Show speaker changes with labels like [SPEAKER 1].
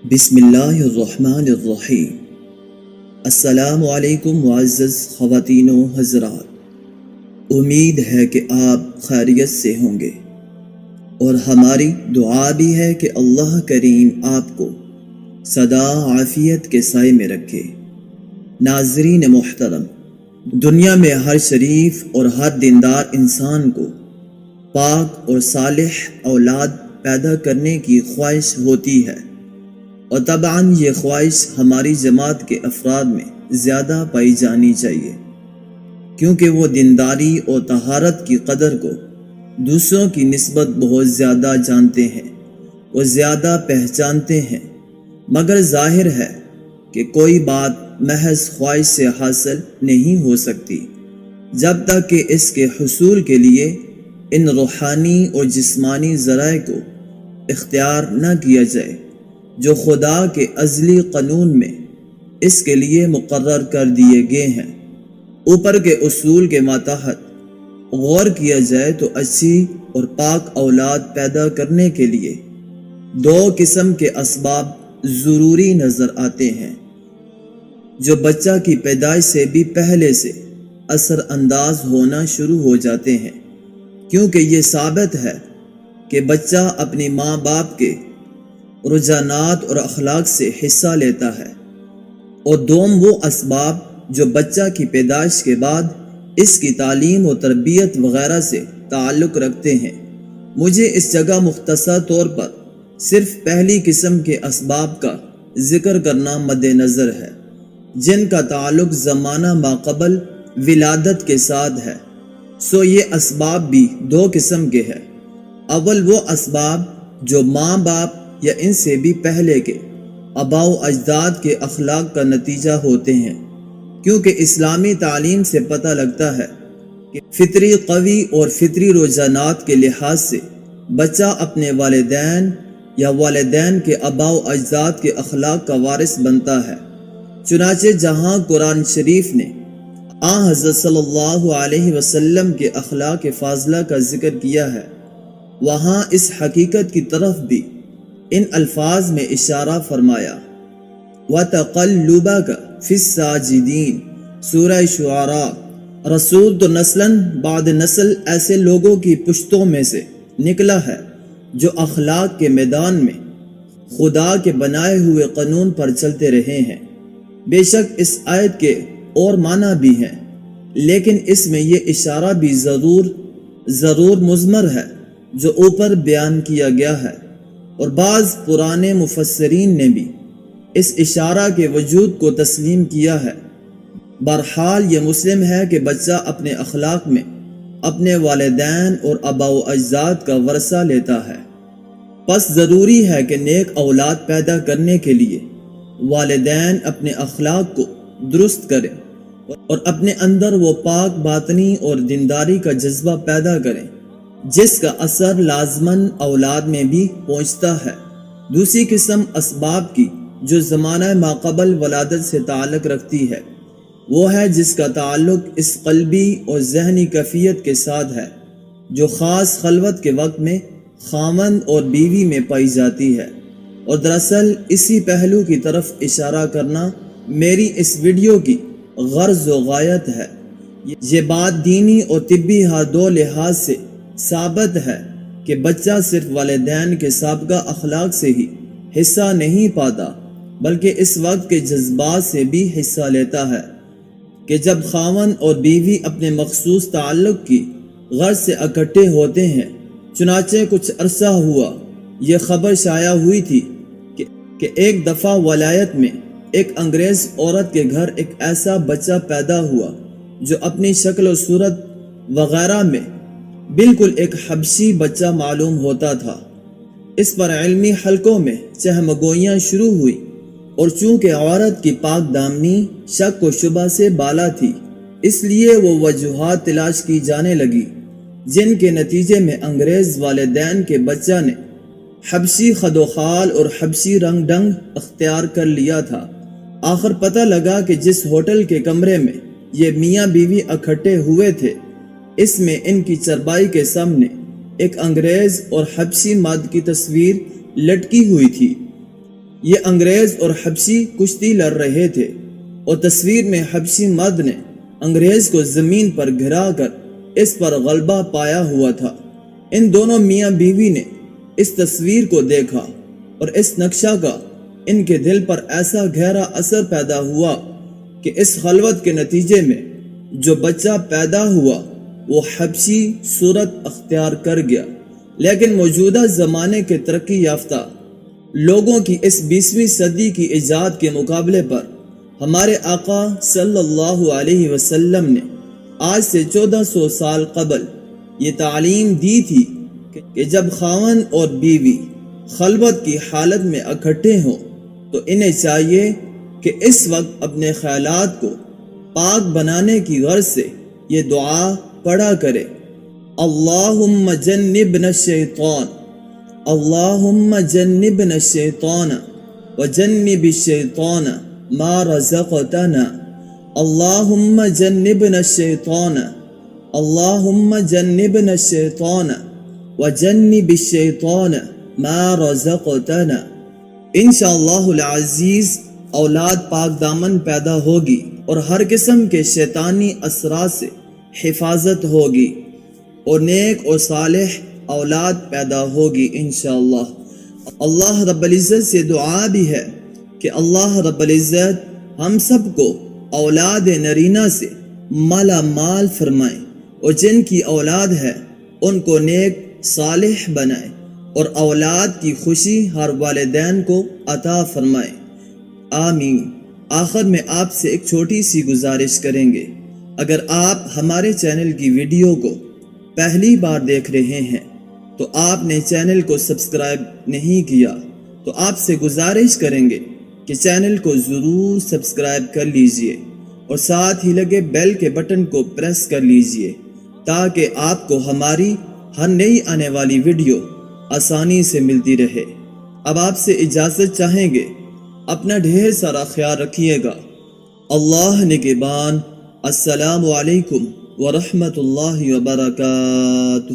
[SPEAKER 1] بسم اللہ الرحمن الرحیم۔ السلام علیکم معزز خواتین و حضرات، امید ہے کہ آپ خیریت سے ہوں گے اور ہماری دعا بھی ہے کہ اللہ کریم آپ کو سدا عافیت کے سائے میں رکھے۔ ناظرین محترم، دنیا میں ہر شریف اور ہر دیندار انسان کو پاک اور صالح اولاد پیدا کرنے کی خواہش ہوتی ہے، اور طبعاً یہ خواہش ہماری جماعت کے افراد میں زیادہ پائی جانی چاہیے، کیونکہ وہ دینداری اور طہارت کی قدر کو دوسروں کی نسبت بہت زیادہ جانتے ہیں اور زیادہ پہچانتے ہیں۔ مگر ظاہر ہے کہ کوئی بات محض خواہش سے حاصل نہیں ہو سکتی جب تک کہ اس کے حصول کے لیے ان روحانی اور جسمانی ذرائع کو اختیار نہ کیا جائے جو خدا کے ازلی قانون میں اس کے لیے مقرر کر دیے گئے ہیں۔ اوپر کے اصول کے ماتحت غور کیا جائے تو اچھی اور پاک اولاد پیدا کرنے کے لیے دو قسم کے اسباب ضروری نظر آتے ہیں، جو بچہ کی پیدائش سے بھی پہلے سے اثر انداز ہونا شروع ہو جاتے ہیں، کیونکہ یہ ثابت ہے کہ بچہ اپنی ماں باپ کے رجحانات اور اخلاق سے حصہ لیتا ہے، اور دوم وہ اسباب جو بچہ کی پیدائش کے بعد اس کی تعلیم و تربیت وغیرہ سے تعلق رکھتے ہیں۔ مجھے اس جگہ مختصر طور پر صرف پہلی قسم کے اسباب کا ذکر کرنا مد نظر ہے، جن کا تعلق زمانہ ماقبل ولادت کے ساتھ ہے۔ سو یہ اسباب بھی دو قسم کے ہیں۔ اول وہ اسباب جو ماں باپ یا ان سے بھی پہلے کے آباء و اجداد کے اخلاق کا نتیجہ ہوتے ہیں، کیونکہ اسلامی تعلیم سے پتہ لگتا ہے کہ فطری قوی اور فطری رجحانات کے لحاظ سے بچہ اپنے والدین یا والدین کے آباء و اجداد کے اخلاق کا وارث بنتا ہے۔ چنانچہ جہاں قرآن شریف نے حضرت صلی اللہ علیہ وسلم کے اخلاق فاضلہ کا ذکر کیا ہے، وہاں اس حقیقت کی طرف بھی ان الفاظ میں اشارہ فرمایا، وَتَقَلُّبَكَ فِي السَّاجِدِينَ سورہ شعراء۔ رسول تو نسلاً بعد نسل ایسے لوگوں کی پشتوں میں سے نکلا ہے جو اخلاق کے میدان میں خدا کے بنائے ہوئے قانون پر چلتے رہے ہیں۔ بے شک اس آیت کے اور معنی بھی ہیں، لیکن اس میں یہ اشارہ بھی ضرور مضمر ہے جو اوپر بیان کیا گیا ہے، اور بعض پرانے مفسرین نے بھی اس اشارہ کے وجود کو تسلیم کیا ہے۔ بہرحال یہ مسلم ہے کہ بچہ اپنے اخلاق میں اپنے والدین اور آباء و اجداد کا ورثہ لیتا ہے، پس ضروری ہے کہ نیک اولاد پیدا کرنے کے لیے والدین اپنے اخلاق کو درست کریں اور اپنے اندر وہ پاک باطنی اور دینداری کا جذبہ پیدا کریں جس کا اثر لازماً اولاد میں بھی پہنچتا ہے۔ دوسری قسم اسباب کی جو زمانہ ماقبل ولادت سے تعلق رکھتی ہے، وہ ہے جس کا تعلق اس قلبی اور ذہنی کیفیت کے ساتھ ہے جو خاص خلوت کے وقت میں خاوند اور بیوی میں پائی جاتی ہے، اور دراصل اسی پہلو کی طرف اشارہ کرنا میری اس ویڈیو کی غرض و غایت ہے۔ یہ بات دینی اور طبی ہر دو لحاظ سے ثابت ہے کہ بچہ صرف والدین کے سابقہ اخلاق سے ہی حصہ نہیں پاتا، بلکہ اس وقت کے جذبات سے بھی حصہ لیتا ہے کہ جب خاوند اور بیوی اپنے مخصوص تعلق کی غرض سے اکٹھے ہوتے ہیں۔ چنانچہ کچھ عرصہ ہوا یہ خبر شائع ہوئی تھی کہ ایک دفعہ ولایت میں ایک انگریز عورت کے گھر ایک ایسا بچہ پیدا ہوا جو اپنی شکل و صورت وغیرہ میں بالکل ایک حبشی بچہ معلوم ہوتا تھا۔ اس پر علمی حلقوں میں چہمگوئیاں شروع ہوئی، اور چونکہ عورت کی پاک دامنی شک و شبہ سے بالا تھی، اس لیے وہ وجوہات تلاش کی جانے لگی جن کے نتیجے میں انگریز والدین کے بچہ نے حبشی خد و خال اور حبشی رنگ ڈنگ اختیار کر لیا تھا۔ آخر پتہ لگا کہ جس ہوٹل کے کمرے میں یہ میاں بیوی اکٹھے ہوئے تھے، اس میں ان کی چرپائی کے سامنے ایک انگریز اور حبشی مرد کی تصویر لٹکی ہوئی تھی۔ یہ انگریز اور حبشی کشتی لڑ رہے تھے اور تصویر میں حبشی مرد نے انگریز کو زمین پر گرا کر اس پر غلبہ پایا ہوا تھا۔ ان دونوں میاں بیوی نے اس تصویر کو دیکھا اور اس نقشہ کا ان کے دل پر ایسا گہرا اثر پیدا ہوا کہ اس خلوت کے نتیجے میں جو بچہ پیدا ہوا وہ حبشی صورت اختیار کر گیا۔ لیکن موجودہ زمانے کے ترقی یافتہ لوگوں کی اس 20ویں صدی کی ایجاد کے مقابلے پر ہمارے آقا صلی اللہ علیہ وسلم نے آج سے 1400 سال قبل یہ تعلیم دی تھی کہ جب خاوند اور بیوی خلوت کی حالت میں اکٹھے ہوں تو انہیں چاہیے کہ اس وقت اپنے خیالات کو پاک بنانے کی غرض سے یہ دعا پڑھا کرے: اللہم جنبنا الشیطان، اللہم جنبنا الشیطان وجنب الشیطان ما رزقتنا، اللہم جنبنا الشیطان، اللہم جنبنا الشیطان وجنب الشیطان ما رزقتنا۔ انشاءاللہ العزیز اولاد پاک دامن پیدا ہوگی اور ہر قسم کے شیطانی اثرات سے حفاظت ہوگی اور نیک اور صالح اولاد پیدا ہوگی انشاءاللہ۔ اللہ رب العزت سے دعا بھی ہے کہ اللہ رب العزت ہم سب کو اولاد نرینہ سے مالا مال فرمائے اور جن کی اولاد ہے ان کو نیک صالح بنائے اور اولاد کی خوشی ہر والدین کو عطا فرمائے، آمین۔ آخر میں آپ سے ایک چھوٹی سی گزارش کریں گے، اگر آپ ہمارے چینل کی ویڈیو کو پہلی بار دیکھ رہے ہیں تو آپ نے چینل کو سبسکرائب نہیں کیا تو آپ سے گزارش کریں گے کہ چینل کو ضرور سبسکرائب کر لیجئے اور ساتھ ہی لگے بیل کے بٹن کو پریس کر لیجئے تاکہ آپ کو ہماری ہر نئی آنے والی ویڈیو آسانی سے ملتی رہے۔ اب آپ سے اجازت چاہیں گے، اپنا ڈھیر سارا خیال رکھیے گا۔ اللہ نگہبان۔ السلام علیکم ورحمۃ اللہ وبرکاتہ۔